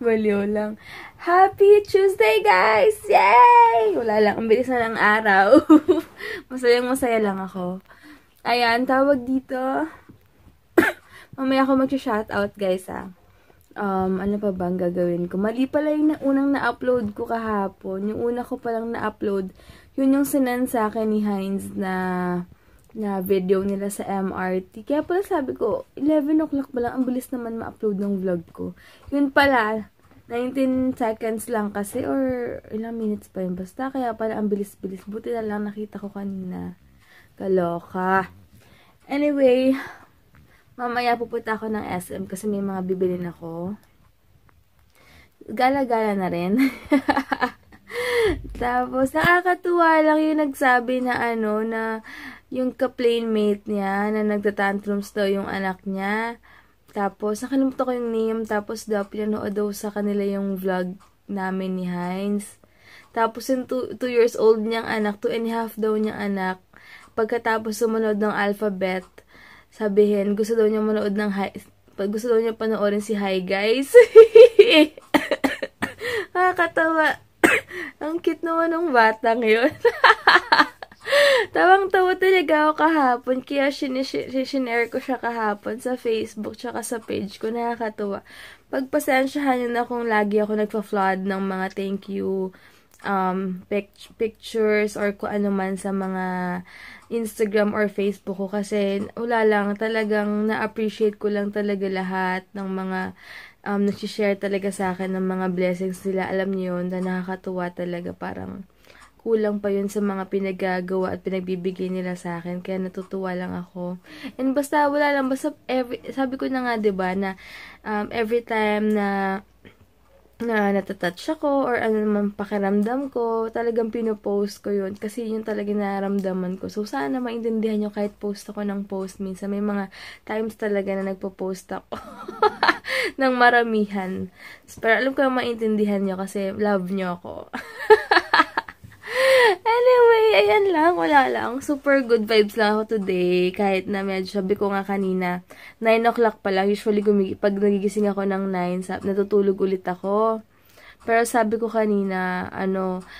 Baliw lang. Happy Tuesday, guys! Yay! Wala lang. Ang bilis na ng araw. Masaya lang ako. Ayan, tawag dito. Mamaya ako mag-shoutout, guys, ano pa bang gagawin ko? Mali pala yung unang na-upload ko kahapon. Yung una ko palang na-upload, yun yung sinend sa akin ni Heinz na video nila sa MRT. Kaya pala sabi ko, 11 o'clock pa lang, ang bilis naman ma-upload ng vlog ko. Yun pala, 19 seconds lang kasi, or ilang minutes pa yun. Basta, kaya pala ang bilis-bilis. Buti na lang nakita ko kanina. Kaloka. Anyway, mamaya pupunta ako ng SM kasi may mga bibilin ako. Gala-gala na rin. Tapos, nakakatuwa lang yung nagsabi na na yung ka-planemate niya, na nagtatantrums daw yung anak niya. Tapos, nakalimutan ko yung name. Tapos, daw, pinanood daw sa kanila yung vlog namin ni Heinz. Tapos, yung 2 years old niyang anak, 2.5 daw niyang anak. Pagkatapos sumunod ng alphabet, sabihin, gusto daw niya manood ng gusto daw niya panoorin si Hi Guys. Nakakatawa. Ang cute naman ng batang yun. Tawang-tawa talaga ako kahapon. Kaya sinare ko siya kahapon sa Facebook tsaka sa page ko. Nakakatawa. Pagpasensyahan yun na kung lagi ako nagpa-flood ng mga thank you pictures or kung ano man sa mga Instagram or Facebook ko kasi wala lang, talagang na-appreciate ko lang talaga lahat ng mga nag-share talaga sa akin ng mga blessings nila. Alam niyo yun, na nakakatuwa talaga, parang kulang pa yun sa mga pinagagawa at pinagbibigay nila sa akin, kaya natutuwa lang ako. And basta wala lang, basta sabi ko na nga 'di ba na every time na natatouch ako or ano naman pakiramdam ko, talagang pinopost ko yun kasi yun talaga nararamdaman ko. So, sana maintindihan nyo kahit post ako ng post. Minsan may mga times talaga na nagpo-post ako ng maramihan. Pero alam ko maintindihan nyo kasi love nyo ako. Anyway, ayan lang, wala lang. Super good vibes lang ako today. Kahit na medyo, sabi ko nga kanina, 9 o'clock pa lang. Usually, pag nagigising ako ng 9, natutulog ulit ako. Pero sabi ko kanina,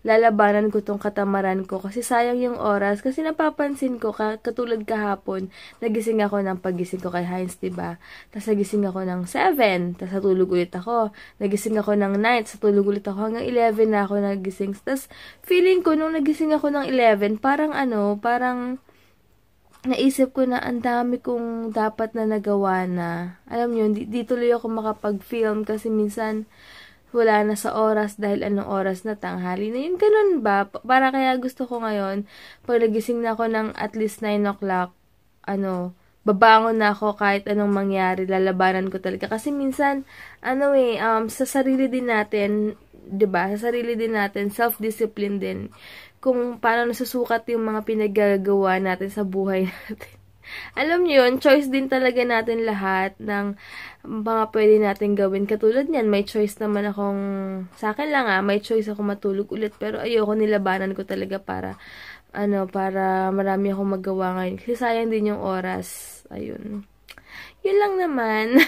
lalabanan ko tong katamaran ko kasi sayang yung oras. Kasi napapansin ko, katulad kahapon, nagising ako ng pagising ko kay Heinz, diba? Tapos nagising ako ng 7, tapos natulog ulit ako. Nagising ako ng 9, tapos natulog ulit ako. Hanggang 11 na ako nagising. Tapos feeling ko, nung nagising ako ng 11, parang naisip ko na ang dami kong dapat na nagawa na. Alam nyo, di tuloy ako makapag-film kasi minsan wala na sa oras dahil anong oras na, tanghali na yun. Ganun ba? Para kaya gusto ko ngayon, pag nagising na ako ng at least 9 o'clock, babangon na ako kahit anong mangyari, lalabanan ko talaga. Kasi minsan, sa sarili din natin, 'di ba? Sa sarili din natin, self-discipline din. Kung paano nasusukat yung mga pinagagawa natin sa buhay natin. Alam niyo yun, choice din talaga natin lahat ng mga pwede natin gawin. Katulad niyan, may choice naman akong, sa akin lang may choice ako matulog ulit. Pero ayoko, nilabanan ko talaga para marami akong magawa ngayon. Kasi sayang din yung oras. Ayun. Yun lang naman.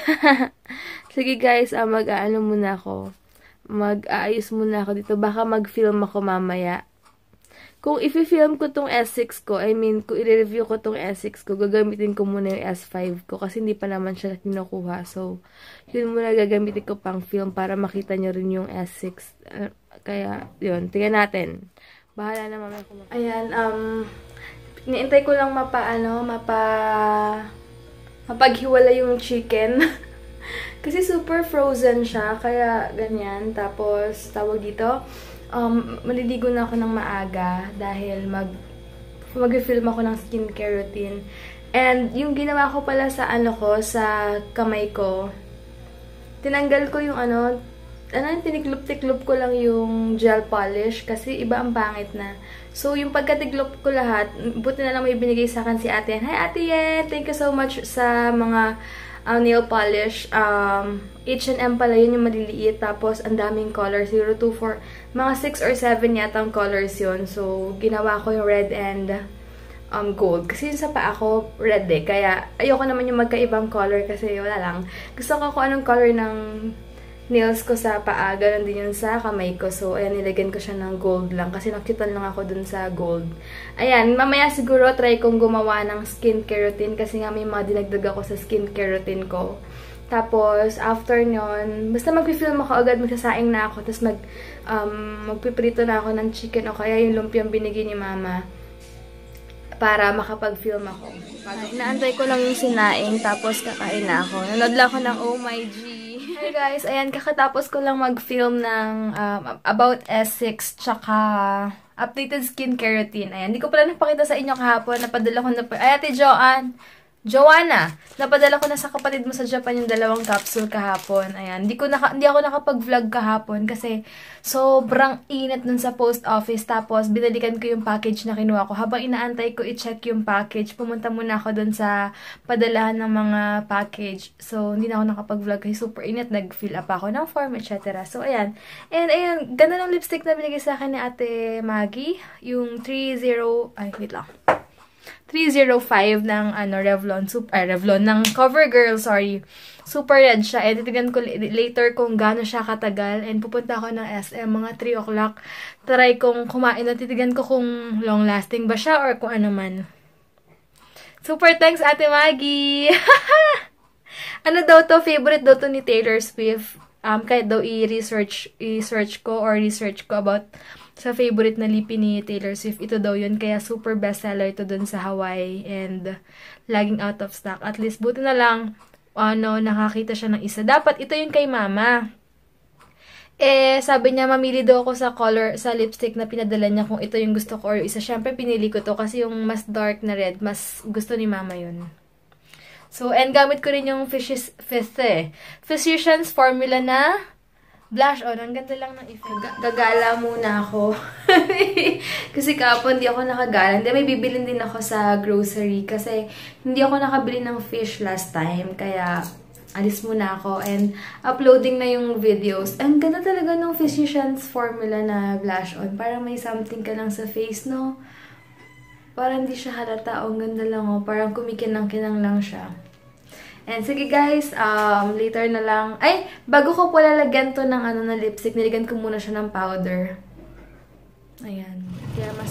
Sige guys, mag-aano muna ako. Mag-aayos muna ako dito. Baka mag-film ako mamaya. Kung i-film ko tong S6 ko, kung i-review ko tong S6 ko, gagamitin ko muna yung S5 ko kasi hindi pa naman siya kinukuha. So, yun muna gagamitin ko pang film para makita nyo rin yung S6. Kaya, yun. Tingnan natin. Bahala na mamaya ko. Ayan, niintay ko lang mapaghiwala yung chicken. Kasi super frozen siya, kaya ganyan. Tapos, tawag dito, maliligo na ako ng maaga dahil mag-film ako ng skincare routine. And yung ginawa ko pala sa sa kamay ko, tinanggal ko yung tiniklop-tiklop ko lang yung gel polish kasi iba ang pangit na. So, yung pagkatiklop ko lahat, buti na lang may binigay sa akin si Ate Yen. Hi, Ate Yen! Thank you so much sa mga nail polish. H&M pala yun yung maliliit. Tapos, ang daming colors. 0, 2, 4. Mga 6 or 7 yata ang colors yun. So, ginawa ko yung red and gold. Kasi yung sa paa ko, red Kaya, ayoko naman yung magkaibang color kasi wala lang. Gusto ko kung anong color ng nails ko sa paa, ganun din yung sa kamay ko. So, ayan, nilagyan ko siya ng gold lang kasi nakitan lang ako dun sa gold. Ayan, mamaya siguro try kong gumawa ng skincare routine kasi nga may mga dinagdag ako sa skincare routine ko. Tapos, after nun, basta mag-film ako agad, magsasaing na ako, tapos magpiprito na ako ng chicken o kaya yung lumpiang binigay ni mama para makapag-film ako. Inaantay ko lang yung sinaing, tapos kakain na ako. Nanood lang ako ng Oh My G. Hey guys, ayan, kakatapos ko lang mag-film ng about S6, tsaka updated skincare routine. Ayan, hindi ko pala napakita sa inyo kahapon. Napadala ko na pa. Ay, Ate Joanna, napadala ko na sa kapatid mo sa Japan yung 2 capsule kahapon. Ayan, hindi ako nakapag-vlog kahapon kasi sobrang init nun sa post office. Tapos, binalikan ko yung package na kinuha ko. Habang inaantay ko i-check yung package, pumunta muna ako dun sa padalahan ng mga package. So, hindi na ako nakapag-vlog kasi super init. Nag-fill up ako ng form, etc. So, ayan. And, ayan, ganda ng lipstick na binigay sa akin ni Ate Maggie. Yung 305 ng Revlon ng CoverGirl, sorry. Super red siya. And titignan ko later kung gaano siya katagal. And pupunta ako ng SM mga 3 o'clock. Try kong kumain. Titignan ko kung long lasting ba siya or kung ano man. Super thanks, Ate Maggie! Ano daw to? Favorite daw to ni Taylor Swift. Kahit daw i-research ko about sa favorite na lipi ni Taylor Swift. Ito daw yun. Kaya super bestseller ito dun sa Hawaii. And laging out of stock. At least, buti na lang, nakakita siya ng isa. Dapat ito yung kay mama. Sabi niya, mamili daw ako sa color, sa lipstick na pinadala niya kung ito yung gusto ko or isa. Siyempre, pinili ko to kasi yung mas dark na red, mas gusto ni mama yun. So, and gamit ko rin yung Physicians Formula na blush on. Ang ganda lang ng effect. Gagala muna ako. Kasi kapon, hindi ako nakagala. Hindi, may bibilin din ako sa grocery. Kasi hindi ako nakabili ng fish last time. Kaya, alis muna ako. And, uploading na yung videos. Ang ganda talaga ng Physicians Formula na blush on. Parang may something ka lang sa face, no? Parang hindi siya halata. Ang ganda lang, oh. Parang kumikinang-kinang lang siya. And sige guys, later na lang. Ay, bago ko po lalagyan to ng na lipstick, nilagyan ko muna siya ng powder. Ayan. Kaya mas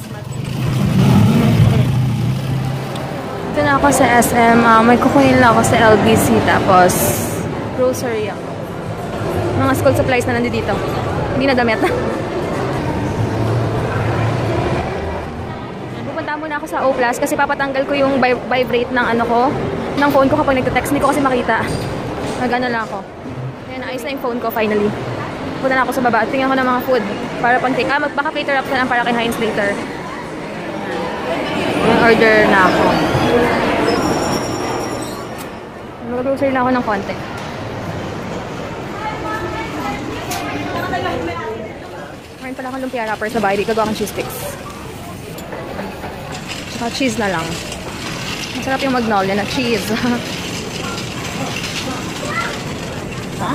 Ito na ako sa SM. May kukunin lang ako sa LBC. Tapos, grocery ako. Mga school supplies na nandito. Hindi na damit. Pupunta muna ako sa O+, kasi papatanggal ko yung vibrate ng ng phone ko kapag nagte-text. Hindi ko kasi makita. Nag-ano lang ako. Ayan, naayos na yung phone ko finally. Punta na ako sa baba. Tingnan ko ng mga food. Para pang take. Magpaka-cater up na lang para kay Heinz later. Order na ako. Mag-grocery na ako ng konti. Meron pala akong lumpia wrapper sa bahay. Di gagawa akong cheese sticks. Tsaka cheese na lang. Masarap yung magnolia na cheese. Ha?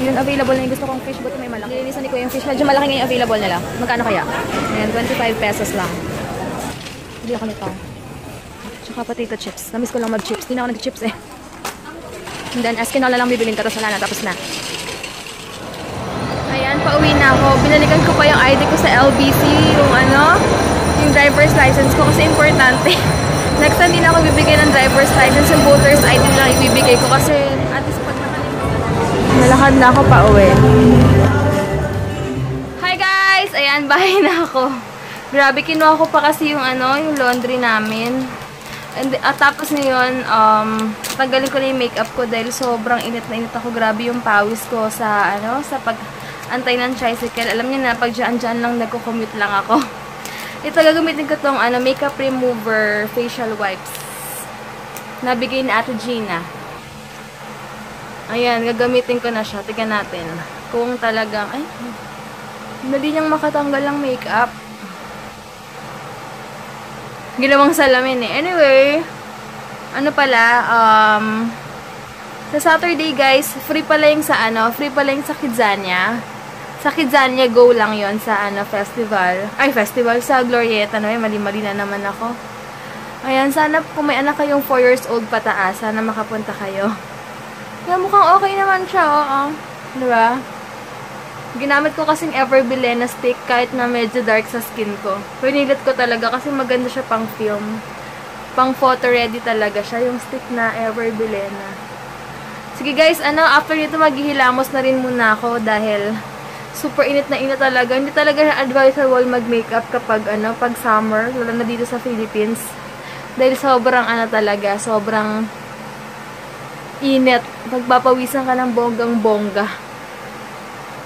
Yun, available na yung gusto kong fish. Buti may malaki. Nilinisan ni ko yung fish. Medyo malaki nga yung available nila. Magkano kaya? Ayan, 25 pesos lang. Hindi ako nito. Tsaka potato chips. Namiss ko lang mag-chips. Hindi na ako nag-chips eh. And then, Eskinol na lang bibilin ka. Tapos wala na. Tapos na. Ayan, pauwi na ako. Binalikan ko pa yung ID ko sa LBC. Yung driver's license ko. Kasi importante. Next time, hindi na ako bibigay ng driver's license. Yung voter's ID na lang ibibigay ko. Kasi, at least pag nakalimutan. Nalakad na ako pa uwi. Hi guys! Ayan, bahay na ako. Grabe, kinuha ko pa kasi yung yung laundry namin. At tapos ngayon, tanggalin ko na yung makeup ko dahil sobrang init na init ako. Grabe yung pawis ko sa, sa pag-antay ng tricycle. Alam niyo na, pag dyan lang nagko-commute lang ako. Ito, gagamitin ko tong makeup remover facial wipes. Nabigay ni Ate Gina. Ayan, gagamitin ko na siya. Tignan natin. Kung talagang, dali niyang makatanggal ang makeup. Ginawang salamin eh. Anyway, sa Saturday guys, free pala yung sa Kidzania. Sa Kidzania, go lang yon sa festival. Ay, festival sa Glorieta. Mali-mali na naman ako. Ayan, sana kung may anak kayong 4 years old pataas, sana makapunta kayo. Kaya mukhang okay naman siya, Diba? Ginamit ko kasing Everbilena stick kahit na medyo dark sa skin ko. Pinilit ko talaga kasi maganda siya pang film. Pang photo ready talaga siya, yung stick na Everbilena. Sige guys, after nito maghihilamos na rin muna ako dahil super init na init talaga. Hindi talaga advisable mag-makeup kapag pag summer, lalo na dito sa Philippines. Dahil sobrang talaga, sobrang init. Pagpapawisan ka ng bonggang-bongga.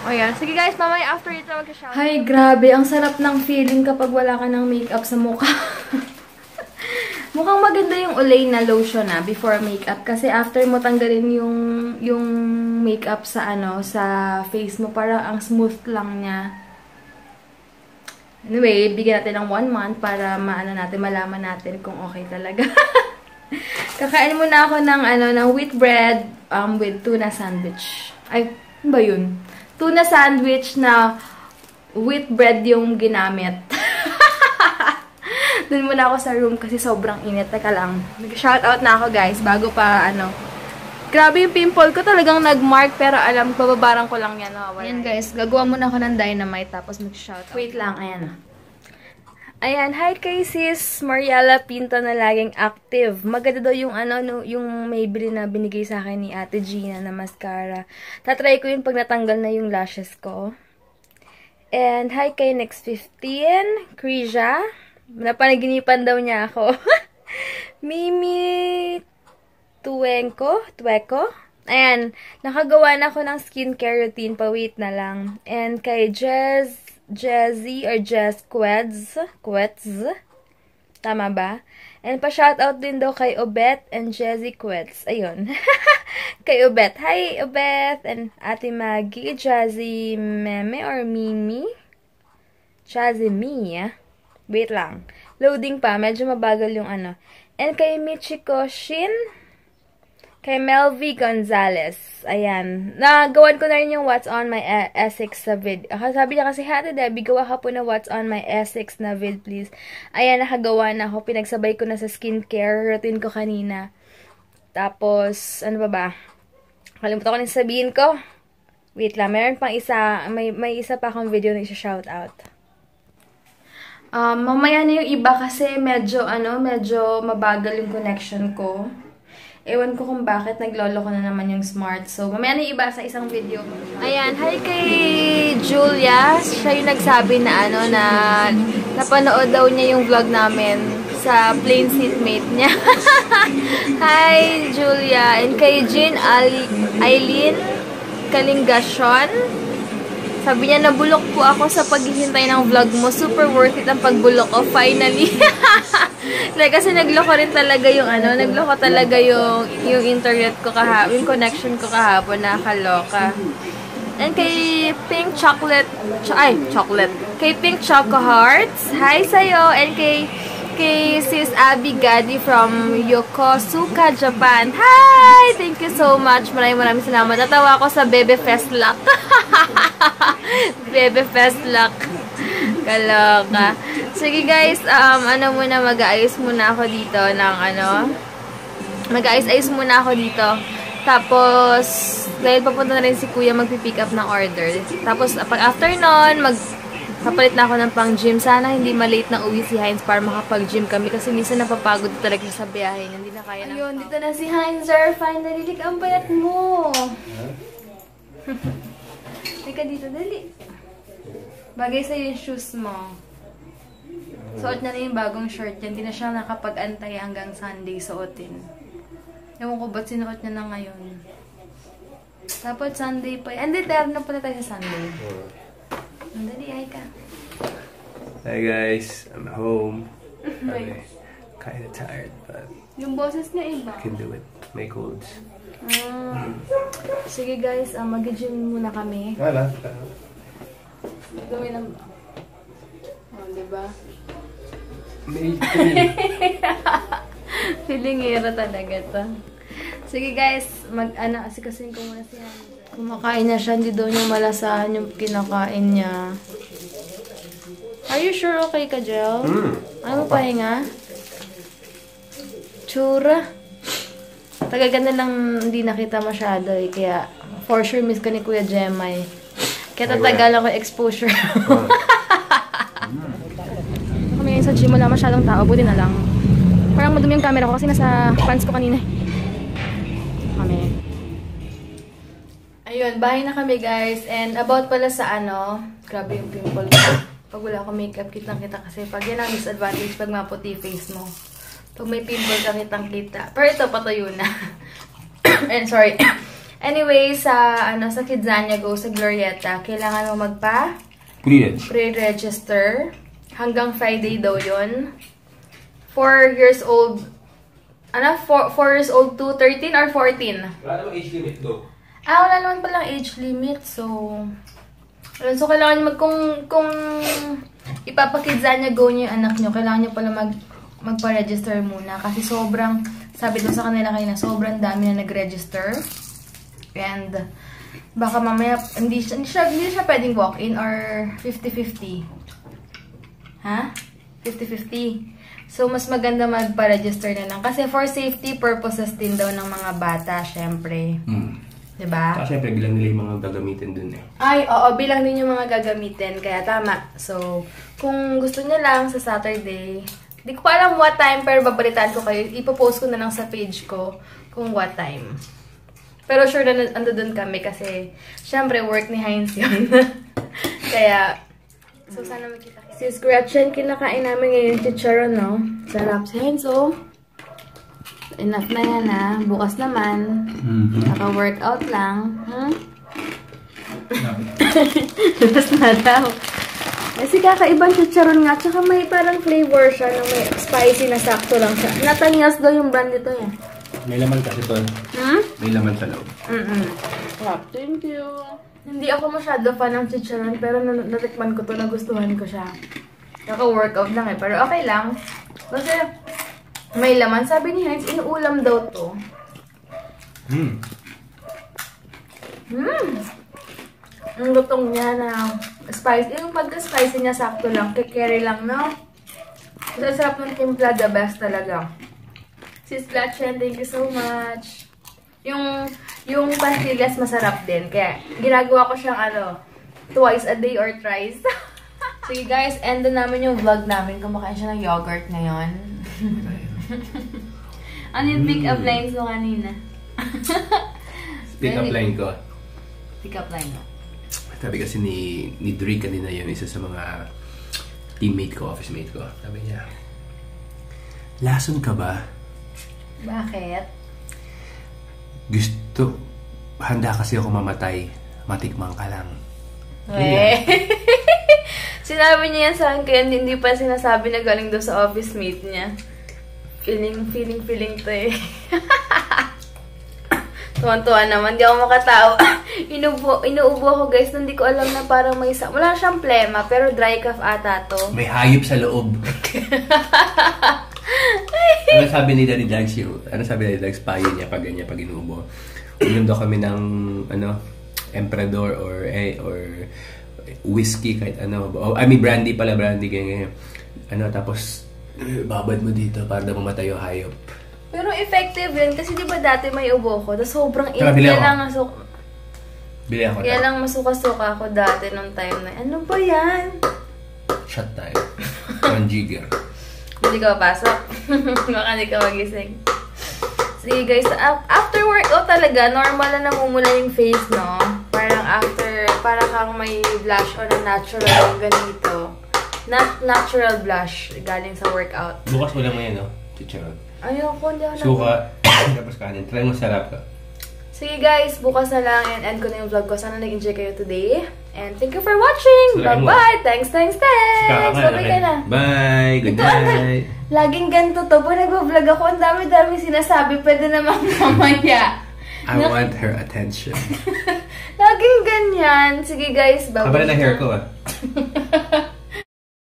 Ayan. Sige guys, mamaya after ito mag-shower. Hay, grabe. Ang sarap ng feeling kapag wala ka ng makeup sa mukha. Mukhang maganda yung Olay na lotion before makeup. Kasi after mo tanggalin yung makeup sa sa face mo, parang ang smooth lang niya. Anyway, bigyan natin ng 1 month para malaman natin kung okay talaga. Kakain muna ako ng wheat bread with tuna sandwich. Ay, ano ba yun? Tuna sandwich na wheat bread yung ginamit. Doon muna ako sa room kasi sobrang init. Teka lang. Nag-shoutout na ako guys bago pa Grabe yung pimple ko, talagang nag-mark pero alam ko, babarang ko lang yan. Ayan guys, gagawa muna ako ng dynamite tapos mag-shoutout. Wait lang, ayan. Ayan, hi kay sis Mariela Pinto na laging active. Maganda daw yung yung Maybelline na binigay sa akin ni Ate Gina na mascara. Tatry ko yun pag natanggal na yung lashes ko. And hi kay Next 15, Krisha. Napanaginipan daw niya ako. Mimi Tuweko. Ayan, nakagawa na ako ng skincare routine. Pa-wait na lang. And kay Jazzy or Jazz Quets. Tama ba? And pa-shoutout din daw kay Obet and Jazzy Quets. Ayun. Kay Obet. Hi, Obet! And Ate Maggie, Jazzy Meme or Mimi? Jazzy Mia. Wait lang. Loading pa. Medyo mabagal yung And kay Michiko Shin. Kay Melvie Gonzalez. Ayan. Nagawan ko na rin yung What's on my Essex na vid. Sabi niya kasi, Ate Debbie, gawa ka po na What's on my Essex na vid, please. Ayan, nakagawa na ako. Pinagsabay ko na sa skincare routine ko kanina. Tapos, ano ba? Kalimutan ko na sabihin ko. Wait lang, meron pang isa. May isa pa akong video na isa-shout out. Mamaya na yung iba kasi medyo mabagal yung connection ko. Ewan ko kung bakit naglolo ko na naman yung smart. So, mamaya na iba sa isang video. Ayan, hi kay Julia. Siya yung nagsabi na napanood daw niya yung vlog namin sa plain seatmate niya. Hi, Julia. And kay Jean Eileen Kalingasyon. Sabi niya, nabulok po ako sa paghihintay ng vlog mo. Super worth it ang pagbulok ko, finally. Kasi nagloko rin talaga yung nagloko talaga yung internet ko kahapon, yung connection ko kahapon, nakaloka. And kay Pink Chocolate, kay Pink Choco Hearts, hi sa'yo. And kay Sis Abby Gadi from Yokosuka, Japan. Hi! Thank you so much. Maraming salamat. Natawa ako sa Bebe Fest Luck. Bebe Fest Luck. Kaloka. Sige guys, mag-aayos muna ako dito ng mag-aayos muna ako dito. Tapos, dahil papunta na rin si Kuya magpipick up ng order. Tapos, pag after nun, papalit na ako ng pang-gym. Sana hindi malate na uwi si Heinz para makapag-gym kami. Kasi minsan napapagod talaga sa biyahe. Hindi na kaya na. Ayun, dito na si Heinzer. Finally, lik ang payat mo. Teka dito, dali. Bagay sa'yo yung shoes mo. Suot na yung bagong shirt yan. Hindi na siya nakapag-antay hanggang Sunday suotin. Ewan ko ba't sinuot niya na ngayon. Tapos Sunday pa. Hindi, terno pala tayo sa Sunday. Dali, ay ka. Hi guys, I'm home. Okay. Kinda tired, but yung boses niya iba. I can do it. May colds. Sige guys, mag-gym muna kami. Wala. Gawin ng... diba? May Filingera talaga to. Sige guys, asikasin ko muna siya. Kumakain na siya, hindi daw niya malasahan yung kinakain niya. Are you sure okay ka, Jel? Ano pahinga? Tsura. Tagaganda lang hindi nakita masyado eh. Kaya, for sure, miss ko ni Kuya Jemay. Kaya tatagalan ko exposure. Kami ngayon sa gym, wala masyadong tao. Buti na lang. Parang madumi yung camera ko kasi nasa pants ko kanina. Kami. Ayun, bahay na kami guys. And about pala sa ano, grabe yung pimple ko. Pag wala akong makeup, kitang-kita kasi pag yan ang disadvantage pag maputi face mo. Pag may pimple ka, kitang-kita. Pero ito, patayo na. And sorry. Anyway, sa Kidzania Go, sa Glorieta, kailangan mo pre-register. Hanggang Friday daw yun. 4 years old. 4 years old to 13 or 14? Wala namang age limit do. Wala naman palang age limit. So kailangan nyo kung ipapakidzanya go nyo yung anak nyo, kailangan nyo pala magpa-register muna. Kasi sobrang, sabi doon sa kanila kanina, sobrang dami na nag-register. And baka mamaya, hindi siya pwedeng walk-in or 50-50. Ha? 50-50. So, mas maganda magpa-register na lang. Kasi for safety purposes din daw ng mga bata, syempre. Diba? Kasi syempre, bilang nila yung mga gagamitin dun eh. Ay, oo, bilang din yung mga gagamitin. Kaya tama. So, kung gusto niya lang sa Saturday, di ko pa alam what time, pero babalitaan ko kayo. Ipopost ko na lang sa page ko kung what time. Pero sure na ando dun kami kasi, syempre, work ni Heinz yun. Kaya, so sana makita. Sis Gretchen, kinakain namin ngayon chicharon, no? Sarap si Heinz, oh. Enough na yan, ha? Bukas naman. Naka-workout lang. Labas na daw. Kasi kakaibang chicharon nga. Tsaka may parang flavor siya na may spicy na sakto lang siya. Natanyas daw yung brand nito yan. May laman kasi to. May laman sa loob. Thank you. Hindi ako masyado fan ng chicharon, pero natikman ko to, nagustuhan ko siya. Naka-workout lang eh, pero okay lang. Kasi may laman. Sabi ni Heinz, inuulam daw to. Ang lutong niya na spicy. Yung pagka-spicy niya sakto lang. Kikeri lang, no? Kasi sarap ng timpla, the best talaga. Sis Gretchen, thank you so much. Yung pastillas masarap din. Kaya ginagawa ko siyang twice a day or thrice. Sige guys, end na namin yung vlog namin. Kumakain siya ng yogurt ngayon. Ano yung pick-up lines mo kanina? Pick-up line ko. Pick-up line mo. Sabi kasi ni Dre kanina yun, isa sa mga teammate ko, office mate ko. Sabi niya, lason ka ba? Bakit? Handa kasi ako mamatay. Matikman ka lang. Sinabi niya yan sa akin, kaya hindi pa sinasabi na galing doon sa office mate niya. Feeling to eh. Tuwan-tuwa naman, di ako makatawa. Inuubo ako guys, hindi ko alam na parang may wala siyang plema, pero dry cough ata to. May hayop sa loob. Ano sabi ni Daddy Dags payo niya pag ganyan, pag inuubo. Uminom daw kami ng Emperador or whiskey kahit ano. Brandy pala, ganyan. Tapos babad mo dito para daw mamatay yung hayop. Pero effective yun kasi di ba dati may ubo ko, tapos sobrang init kaya lang masuka-suka ako dati nung time na, ano ba yan? Shot tayo. 1 jigger. Hindi ka papasok. Baka hindi ka magising. Sige guys, after workout talaga, normal na namumula yung face, no? Parang kang may blush on a natural ganito. Natural blush galing sa workout. Bukas mo lang mo yan, no? Chicharon. Ayoko, hindi ako suka. Tapos kanin. Try mo, sarap ka. Sige guys, bukas na lang and end ko na yung vlog ko. Sana nag-enjoy kayo today. And thank you for watching! Bye-bye! Thanks! Bye-bye ka na! Bye! Good night! Laging ganito to. Pag nag-vlog ako, ang dami-dami sinasabi. Pwede naman mamaya. I want her attention. Laging ganyan. Sige guys, bye-bye. Habang na hair ko